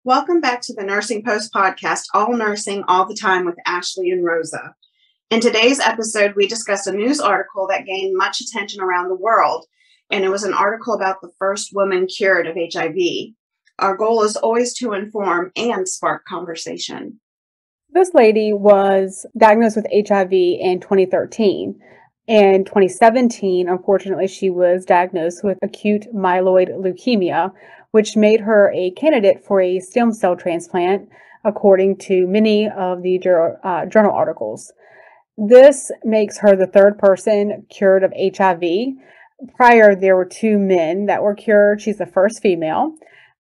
Welcome back to the Nursing Post podcast, All Nursing All the Time with Ashley and Rosa. In today's episode, we discuss a news article that gained much attention around the world, and it was an article about the first woman cured of HIV. Our goal is always to inform and spark conversation. This lady was diagnosed with HIV in 2013. In 2017, unfortunately, she was diagnosed with acute myeloid leukemia, which made her a candidate for a stem cell transplant, according to many of the journal articles. This makes her the third person cured of HIV. Prior, there were two men that were cured. She's the first female.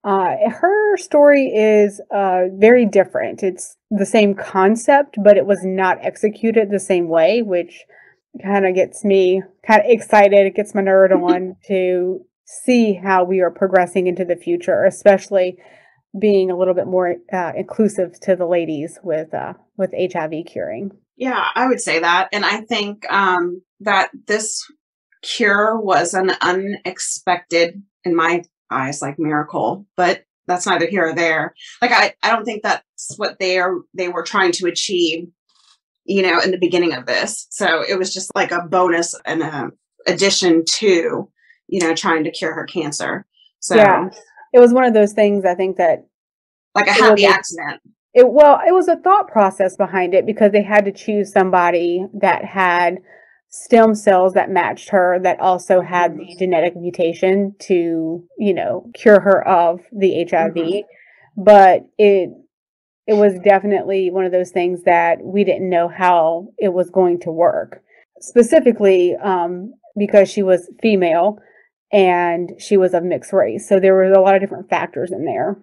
Her story is very different. It's the same concept, but it was not executed the same way, which kind of gets me kind of excited. It gets my nerd on to see how we are progressing into the future, especially being a little bit more inclusive to the ladies with HIV curing. Yeah, I would say that. And I think that this cure was an unexpected, in my eyes, like miracle, but that's neither here or there. Like, I don't think that's what they were trying to achieve, in the beginning of this. So it was just like a bonus and a addition to, trying to cure her cancer. So yeah, it was one of those things, I think, that like a happy accident. It was a thought process behind it, because they had to choose somebody that had stem cells that matched her, that also had the genetic mutation to, cure her of the HIV. Mm-hmm. But it was definitely one of those things that we didn't know how it was going to work. Specifically, because she was female and she was of mixed race. So there were a lot of different factors in there.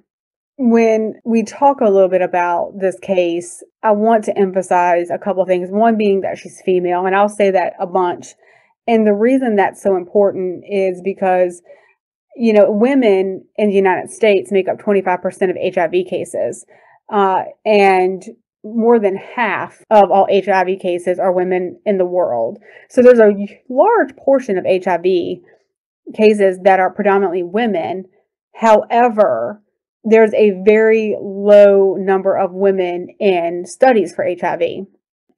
When we talk a little bit about this case, I want to emphasize a couple of things. One being that she's female, and I'll say that a bunch. And the reason that's so important is because, women in the United States make up 25% of HIV cases. And more than half of all HIV cases are women in the world. So there's a large portion of HIV cases that are predominantly women. However, there's a very low number of women in studies for HIV.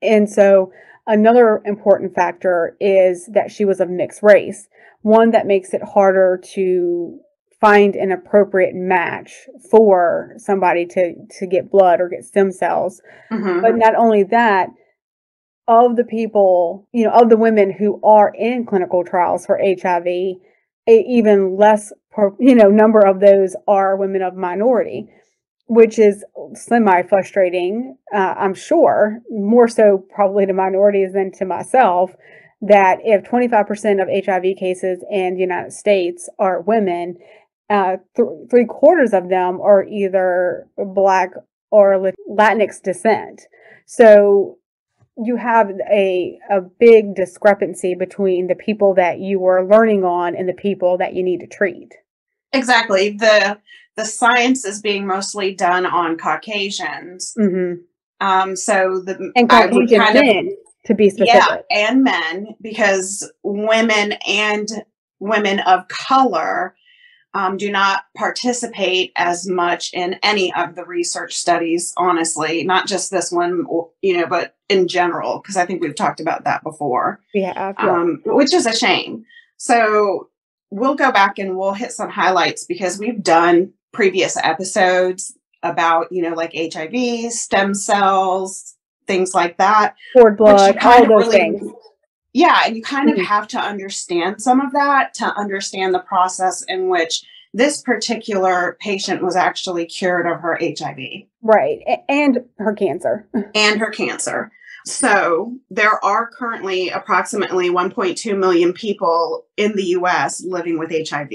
And so another important factor is that she was of mixed race, one that makes it harder to find an appropriate match for somebody to get blood or get stem cells. Mm-hmm. But not only that, of the people, of the women who are in clinical trials for HIV, even less number of those are women of minority, which is semi-frustrating, I'm sure, more so probably to minorities than to myself, that if 25% of HIV cases in the United States are women, 3/4 of them are either Black or Latinx descent. So you have a big discrepancy between the people that you are learning on and the people that you need to treat. Exactly. The science is being mostly done on Caucasians. Mm-hmm. And Caucasian men, to be specific. Yeah, and men, because women and women of color do not participate as much in any of the research studies, honestly, not just this one, but in general, because I think we've talked about that before. Yeah. Which is a shame. So we'll go back and we'll hit some highlights, because we've done previous episodes about, like HIV, stem cells, things like that. Cord blood, all those things. Yeah, and you kind of have to understand some of that to understand the process in which this particular patient was actually cured of her HIV. Right, and her cancer. And her cancer. So there are currently approximately 1.2 million people in the U.S. living with HIV.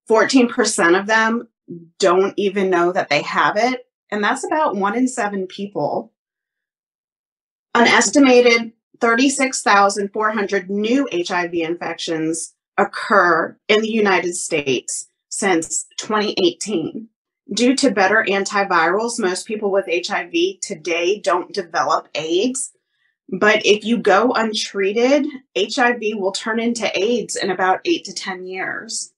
14% of them don't even know that they have it, and that's about 1 in 7 people. An estimated 36,400 new HIV infections occur in the United States since 2018. Due to better antivirals, most people with HIV today don't develop AIDS. But if you go untreated, HIV will turn into AIDS in about 8 to 10 years.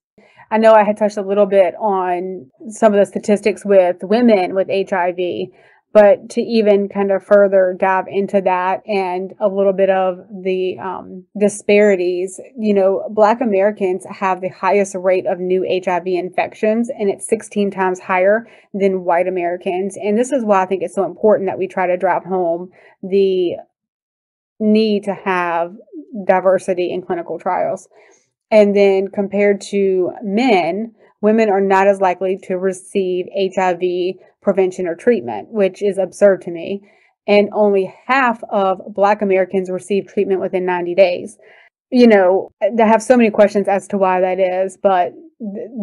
I know I had touched a little bit on some of the statistics with women with HIV, but to even kind of further dive into that and a little bit of the disparities, Black Americans have the highest rate of new HIV infections, and it's 16 times higher than white Americans. And this is why I think it's so important that we try to drive home the need to have diversity in clinical trials. And then compared to men, women are not as likely to receive HIV prevention or treatment, which is absurd to me. And only half of Black Americans receive treatment within 90 days. I have so many questions as to why that is, but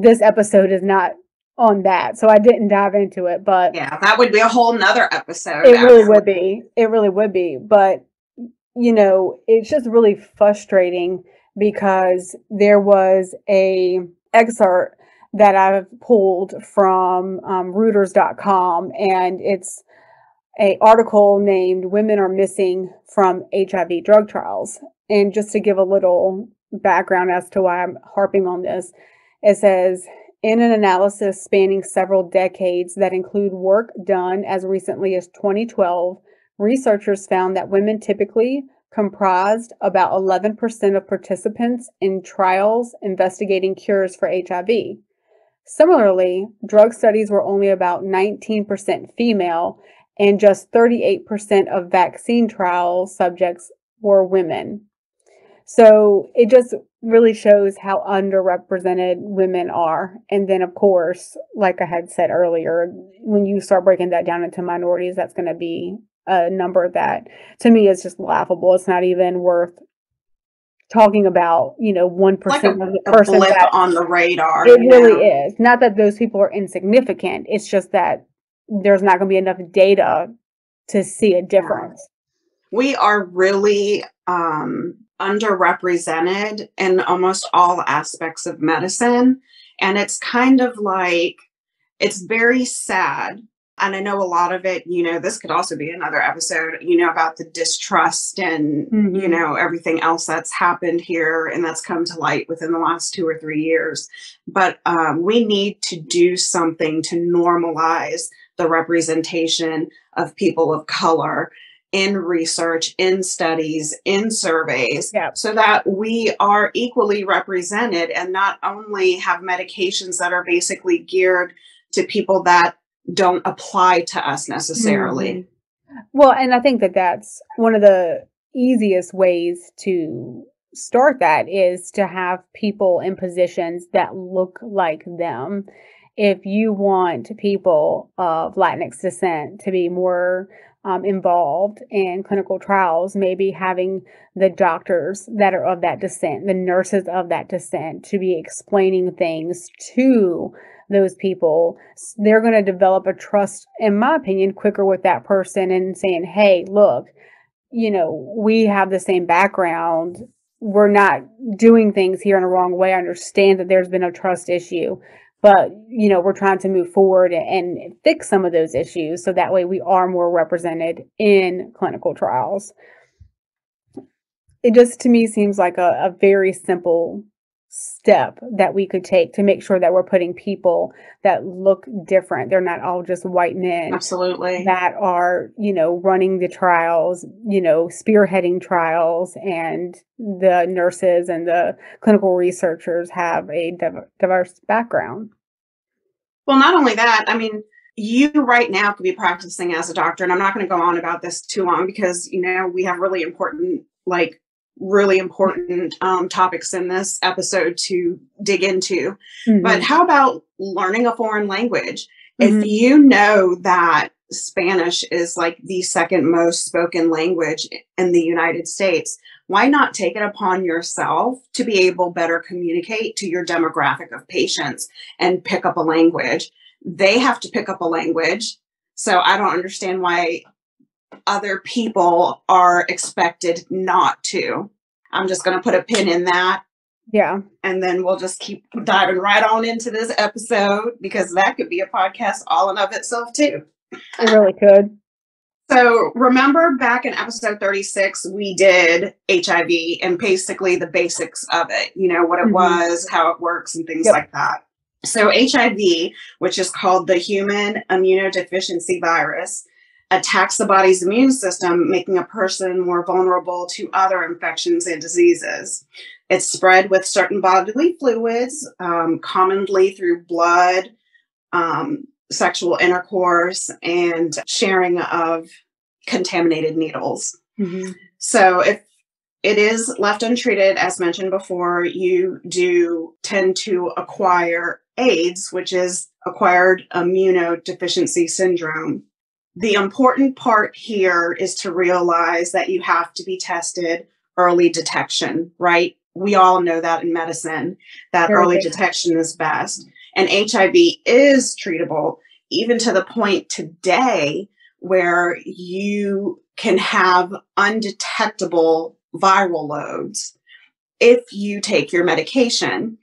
this episode is not on that. So I didn't dive into it, but yeah, that would be a whole nother episode. It really would be. It really would be. But, it's just really frustrating because there was a excerpt that I've pulled from Reuters.com, and it's an article named "Women Are Missing from HIV Drug Trials." And just to give a little background as to why I'm harping on this, it says, in an analysis spanning several decades that include work done as recently as 2012, researchers found that women typically comprised about 11% of participants in trials investigating cures for HIV. Similarly, drug studies were only about 19% female, and just 38% of vaccine trial subjects were women. So it just really shows how underrepresented women are. And then, of course, like I had said earlier, when you start breaking that down into minorities, that's going to be a number that to me is just laughable. It's not even worth talking about, 1% like of the person blip that on the radar. It really is. Not that those people are insignificant. It's just that there's not going to be enough data to see a difference. We are really underrepresented in almost all aspects of medicine. And it's kind of like, it's very sad. And I know a lot of it, this could also be another episode, about the distrust and, everything else that's happened here and that's come to light within the last 2 or 3 years. But we need to do something to normalize the representation of people of color in research, in studies, in surveys, so that we are equally represented and not only have medications that are basically geared to people that don't apply to us necessarily. Well, and I think that that's one of the easiest ways to start that is to have people in positions that look like them. If you want people of Latinx descent to be more involved in clinical trials, maybe having the doctors that are of that descent, the nurses of that descent to be explaining things to those people, they're going to develop a trust, in my opinion, quicker with that person and saying, hey, look, we have the same background. We're not doing things here in a wrong way. I understand that there's been a trust issue, but, we're trying to move forward and fix some of those issues so that way we are more represented in clinical trials. It just, to me, seems like a very simple step that we could take to make sure that we're putting people that look different. They're not all just white men. Absolutely. That are, running the trials, spearheading trials, and the nurses and the clinical researchers have a diverse background. Well, not only that, I mean, you right now could be practicing as a doctor, and I'm not going to go on about this too long because, we have really important topics in this episode to dig into. But how about learning a foreign language? If you know that Spanish is like the second most spoken language in the United States, why not take it upon yourself to be able better communicate to your demographic of patients and pick up a language? They have to pick up a language. So I don't understand why other people are expected not to. I'm just going to put a pin in that. Yeah. And then we'll just keep diving right on into this episode because that could be a podcast all in of itself too. It really could. So remember back in episode 36, we did HIV and basically the basics of it, what it was, how it works, and things Yep. like that. So HIV, which is called the human immunodeficiency virus, attacks the body's immune system, making a person more vulnerable to other infections and diseases. It's spread with certain bodily fluids, commonly through blood, sexual intercourse, and sharing of contaminated needles. So if it is left untreated, as mentioned before, you do tend to acquire AIDS, which is acquired immunodeficiency syndrome. The important part here is to realize that you have to be tested, early detection, right? We all know that in medicine, that early detection is best. And HIV is treatable, even to the point today where you can have undetectable viral loads if you take your medication.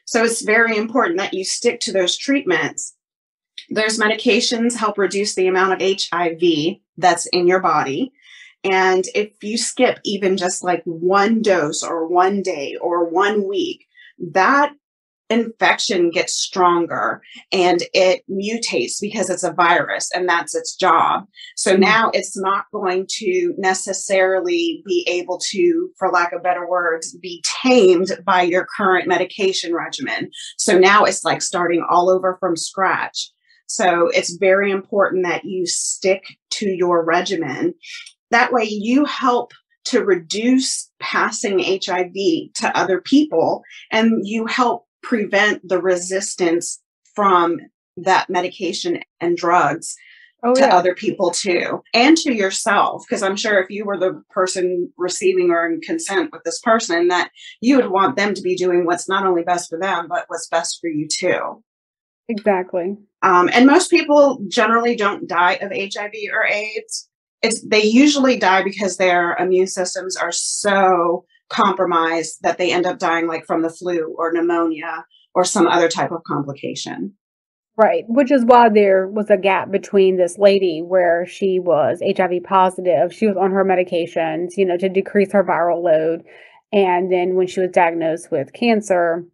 So it's very important that you stick to those treatments. Those medications help reduce the amount of HIV that's in your body. And if you skip even just like one dose or one day or 1 week, that infection gets stronger and it mutates because it's a virus and that's its job. So now it's not going to necessarily be able to, for lack of better words, be tamed by your current medication regimen. So now it's like starting all over from scratch. So it's very important that you stick to your regimen. That way you help to reduce passing HIV to other people, and you help prevent the resistance from that medication and drugs to other people too, and to yourself. Because I'm sure if you were the person receiving or in consent with this person, that you would want them to be doing what's not only best for them, but what's best for you too. Exactly. And most people generally don't die of HIV or AIDS. They usually die because their immune systems are so compromised that they end up dying like from the flu or pneumonia or some other type of complication. Right, which is why there was a gap between this lady where she was HIV positive. She was on her medications, to decrease her viral load. And then when she was diagnosed with cancer,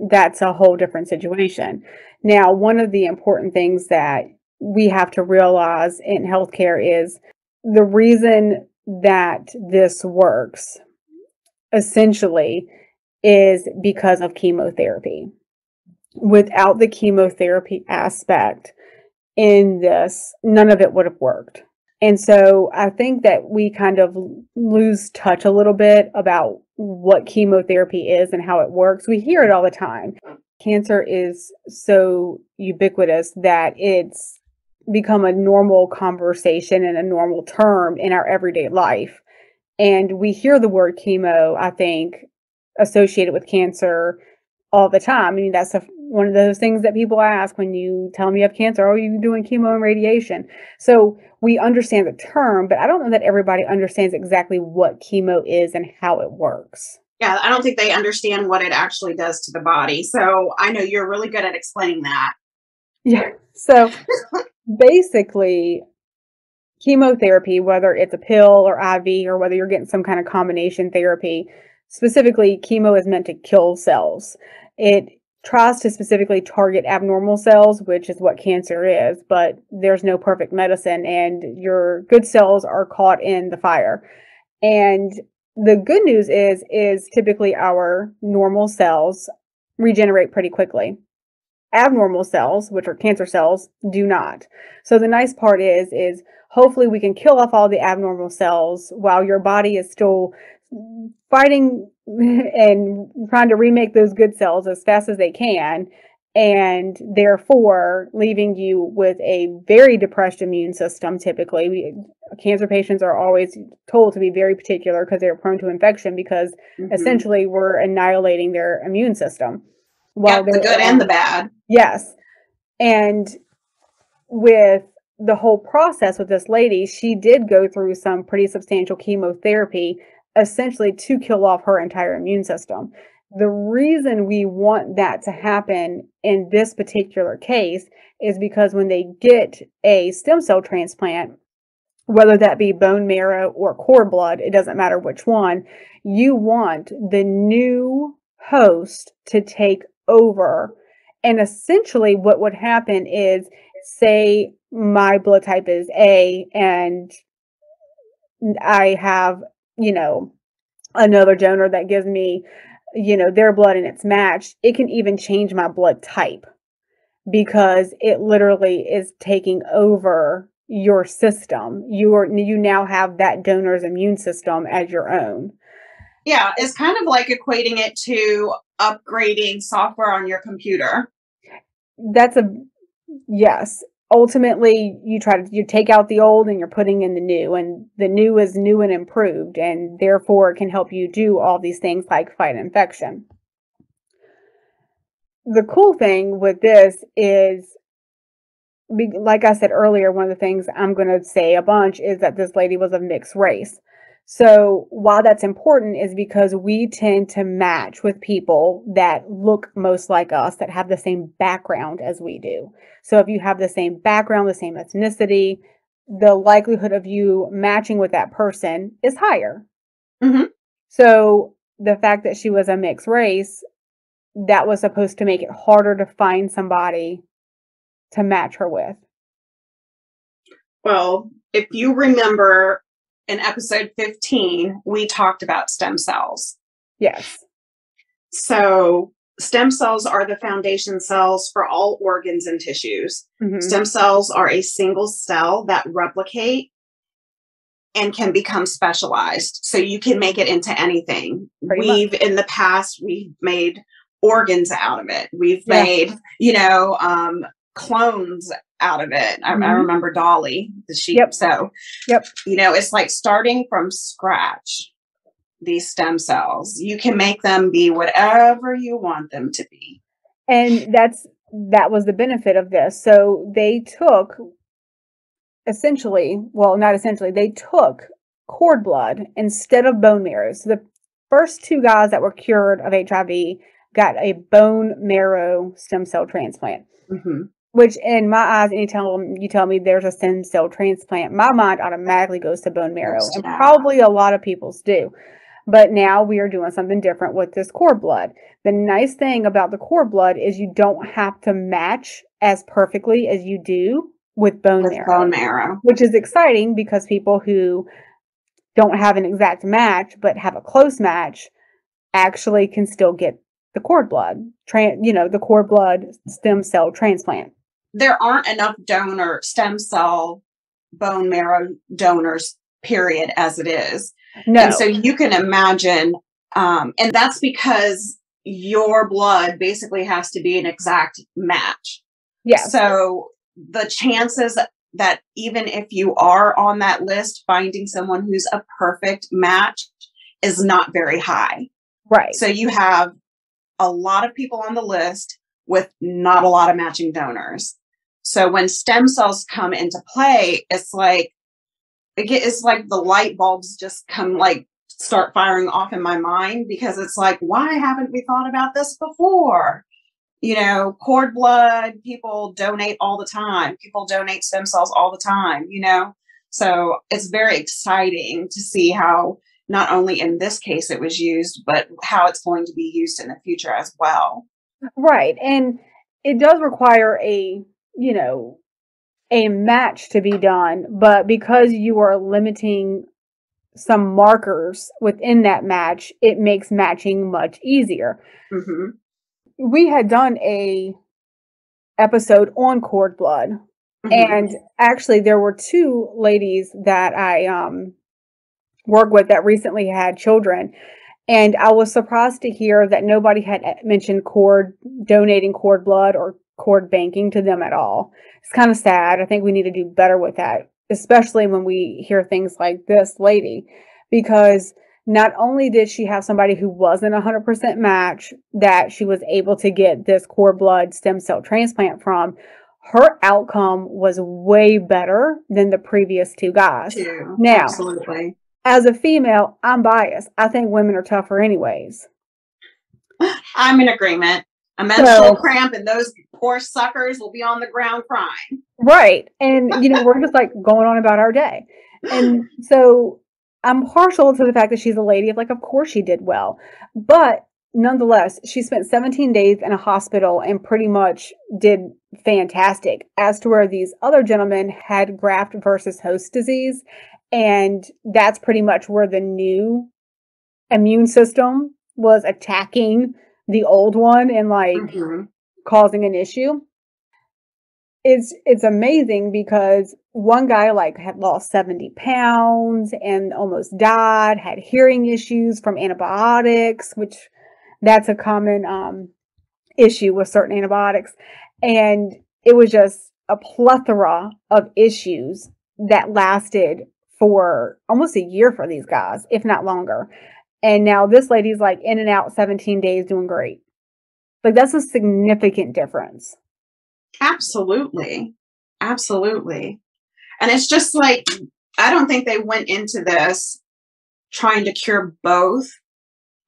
that's a whole different situation. Now, one of the important things that we have to realize in healthcare is the reason that this works essentially is because of chemotherapy. Without the chemotherapy aspect in this, none of it would have worked. And so I think that we kind of lose touch a little bit about what chemotherapy is and how it works. We hear it all the time. Cancer is so ubiquitous that it's become a normal conversation and a normal term in our everyday life. And we hear the word chemo, I think, associated with cancer all the time. I mean, that's one of those things that people ask when you tell them you have cancer. Oh, are you doing chemo and radiation? So we understand the term, but I don't know that everybody understands exactly what chemo is and how it works. Yeah, I don't think they understand what it actually does to the body. So I know you're really good at explaining that. Yeah. So basically, chemotherapy, whether it's a pill or IV or whether you're getting some kind of combination therapy, specifically chemo is meant to kill cells. It tries to specifically target abnormal cells, which is what cancer is, but there's no perfect medicine and your good cells are caught in the fire. And the good news is typically our normal cells regenerate pretty quickly. Abnormal cells, which are cancer cells, do not. So the nice part is hopefully we can kill off all the abnormal cells while your body is still fighting and trying to remake those good cells as fast as they can, and therefore leaving you with a very depressed immune system. Typically, cancer patients are always told to be very particular because they're prone to infection because essentially we're annihilating their immune system. Well, the good and the bad. Yes. And with the whole process with this lady, she did go through some pretty substantial chemotherapy, essentially to kill off her entire immune system. The reason we want that to happen in this particular case is because when they get a stem cell transplant, whether that be bone marrow or cord blood, it doesn't matter which one, you want the new host to take over. And essentially, what would happen is, say my blood type is A and I have, another donor that gives me, their blood and it's matched, it can even change my blood type because it literally is taking over your system. You now have that donor's immune system as your own. Yeah, it's kind of like equating it to upgrading software on your computer. Yes. Ultimately, you take out the old and you're putting in the new, and the new is new and improved, and therefore it can help you do all these things like fight infection. The cool thing with this is, like I said earlier, one of the things I'm going to say a bunch is that this lady was of mixed race. So while that's important is because we tend to match with people that look most like us, that have the same background as we do. So if you have the same background, the same ethnicity, the likelihood of you matching with that person is higher. Mm-hmm. So the fact that she was a mixed race, that was supposed to make it harder to find somebody to match her with. Well, if you remember in episode 15, we talked about stem cells. Yes. So stem cells are the foundation cells for all organs and tissues. Mm-hmm. Stem cells are a single cell that replicate and can become specialized. So you can make it into anything. In the past, we've made organs out of it. We've made, clones out of it. I remember Dolly, the sheep. Yep. So, it's like starting from scratch. These stem cells, you can make them be whatever you want them to be. And that was the benefit of this. So they took they took cord blood instead of bone marrow. So the first two guys that were cured of HIV got a bone marrow stem cell transplant. Mm-hmm. Which in my eyes, anytime you tell me there's a stem cell transplant, my mind automatically goes to bone marrow. And probably a lot of people's do. But now we are doing something different with this cord blood. The nice thing about the cord blood is you don't have to match as perfectly as you do with bone marrow. Which is exciting because people who don't have an exact match but have a close match actually can still get the cord blood, the cord blood stem cell transplant. There aren't enough stem cell bone marrow donors, period, as it is. No. And so you can imagine, and that's because your blood basically has to be an exact match. Yes. So the chances that even if you are on that list, finding someone who's a perfect match is not very high. Right. So you have a lot of people on the list with not a lot of matching donors. So when stem cells come into play, it's like the light bulbs just start firing off in my mind, because it's like, why haven't we thought about this before? Cord blood, people donate all the time. People donate stem cells all the time, So it's very exciting to see how not only in this case it was used, but how it's going to be used in the future as well. Right. And it does require a match to be done, but because you are limiting some markers within that match, it makes matching much easier. Mm-hmm. We had done a episode on cord blood, mm-hmm. and actually there were two ladies that I work with that recently had children, and I was surprised to hear that nobody had mentioned donating cord blood or cord banking to them at all. It's kind of sad. I think we need to do better with that, especially when we hear things like this lady, because not only did she have somebody who wasn't 100% match that she was able to get this cord blood stem cell transplant from, her outcome was way better than the previous two guys. Now, absolutely. As a female, I'm biased. I think women are tougher anyways. I'm in agreement. A menstrual cramp and those poor suckers will be on the ground crying. Right. And, we're just like going on about our day. And so I'm partial to the fact that she's a lady of like, of course she did well. But nonetheless, she spent 17 days in a hospital and pretty much did fantastic. As to where these other gentlemen had graft versus host disease. And that's pretty much where the new immune system was attacking the old one and like Mhm. causing an issue. It's amazing because one guy like had lost 70 pounds and almost died, had hearing issues from antibiotics, which that's a common issue with certain antibiotics. And it was just a plethora of issues that lasted for almost a year for these guys, if not longer. And now this lady's like in and out 17 days doing great. Like that's a significant difference. Absolutely. Absolutely. And it's just like, I don't think they went into this trying to cure both.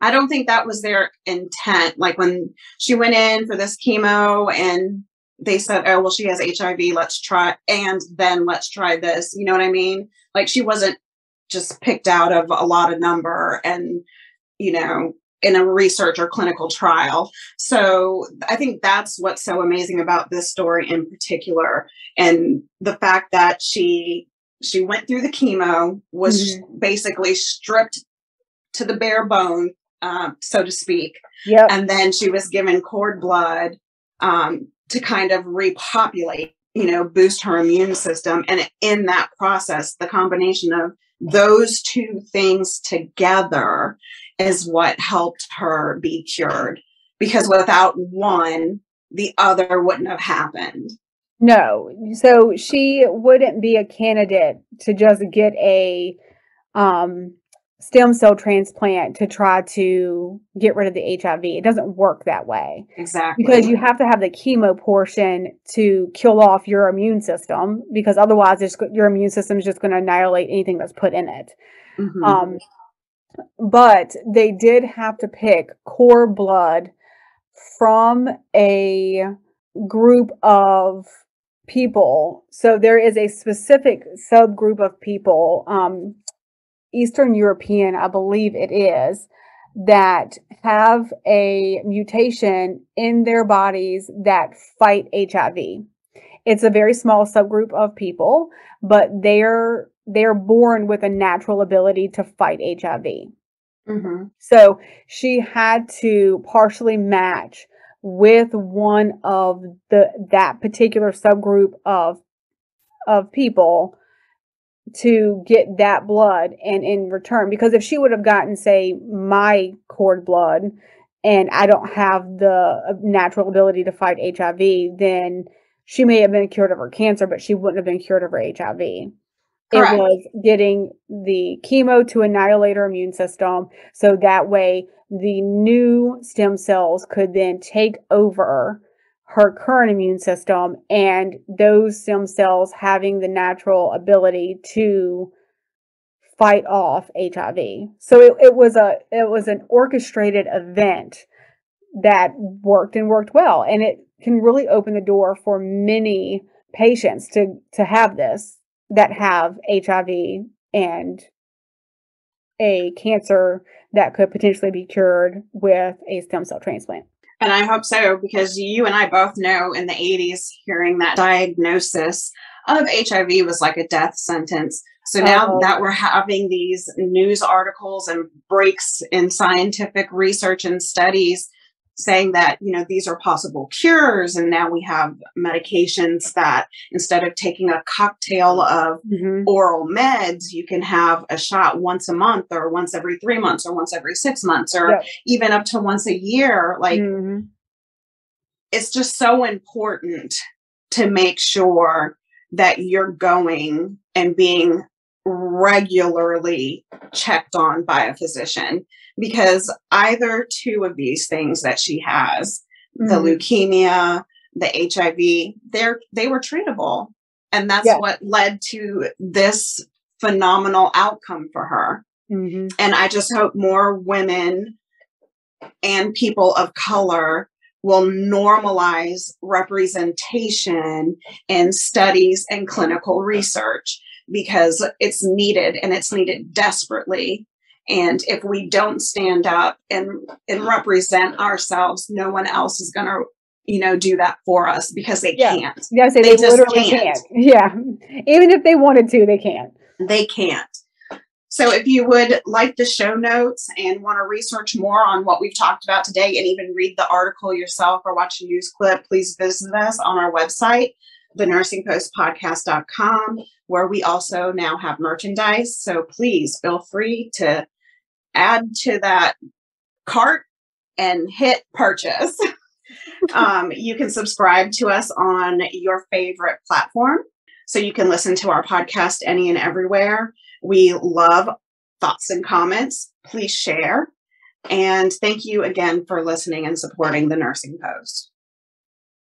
I don't think that was their intent. Like when she went in for this chemo and they said, oh, well, she has HIV, let's try, and then let's try this. You know what I mean? Like she wasn't just picked out of a lot of number and, you know, in a research or clinical trial. So I think that's what's so amazing about this story in particular. And the fact that she went through the chemo, was basically stripped to the bare bone, so to speak. Yep. And then she was given cord blood to kind of repopulate, you know, boost her immune system. And in that process, the combination of those two things together is what helped her be cured. Because without one, the other wouldn't have happened. No. So she wouldn't be a candidate to just get a stem cell transplant to try to get rid of the HIV. It doesn't work that way. Exactly. Because you have to have the chemo portion to kill off your immune system, because otherwise your immune system is just going to annihilate anything that's put in it. Mm-hmm. But they did have to pick cord blood from a group of people. So there is a specific subgroup of people, Eastern European, I believe it is, that have a mutation in their bodies that fight HIV. It's a very small subgroup of people, but they're born with a natural ability to fight HIV. Mm-hmm. So she had to partially match with one of that particular subgroup of people to get that blood, and in return, because if she would have gotten, say, my cord blood and I don't have the natural ability to fight HIV, then she may have been cured of her cancer, but she wouldn't have been cured of her HIV. It Correct. was getting the chemo to annihilate her immune system, so that way the new stem cells could then take over her current immune system, and those stem cells having the natural ability to fight off HIV. So it was an orchestrated event that worked and worked well, and it can really open the door for many patients to have this, that have HIV and a cancer that could potentially be cured with a stem cell transplant. And I hope so, because you and I both know in the 80s, hearing that diagnosis of HIV was like a death sentence. So now that we're having these news articles and breaks in scientific research and studies saying that, you know, these are possible cures. And now we have medications that instead of taking a cocktail of oral meds, you can have a shot once a month or once every 3 months or once every 6 months or even up to once a year. Like, it's just so important to make sure that you're going and being regularly checked on by a physician, because either two of these things that she has, the leukemia, the HIV, they were treatable. And that's what led to this phenomenal outcome for her. And I just hope more women and people of color will normalize representation in studies and clinical research, because it's needed, and it's needed desperately. And if we don't stand up and represent ourselves, no one else is going to, do that for us, because they can't. Yeah, say they just literally can't. Yeah. Even if they wanted to, they can't. They can't. So if you would like the show notes and want to research more on what we've talked about today, and even read the article yourself or watch a news clip, please visit us on our website, thenursingpostpodcast.com, where we also now have merchandise. So please feel free to add to that cart and hit purchase. You can subscribe to us on your favorite platform, so you can listen to our podcast any and everywhere. We love thoughts and comments. Please share. And thank you again for listening and supporting the Nursing Post.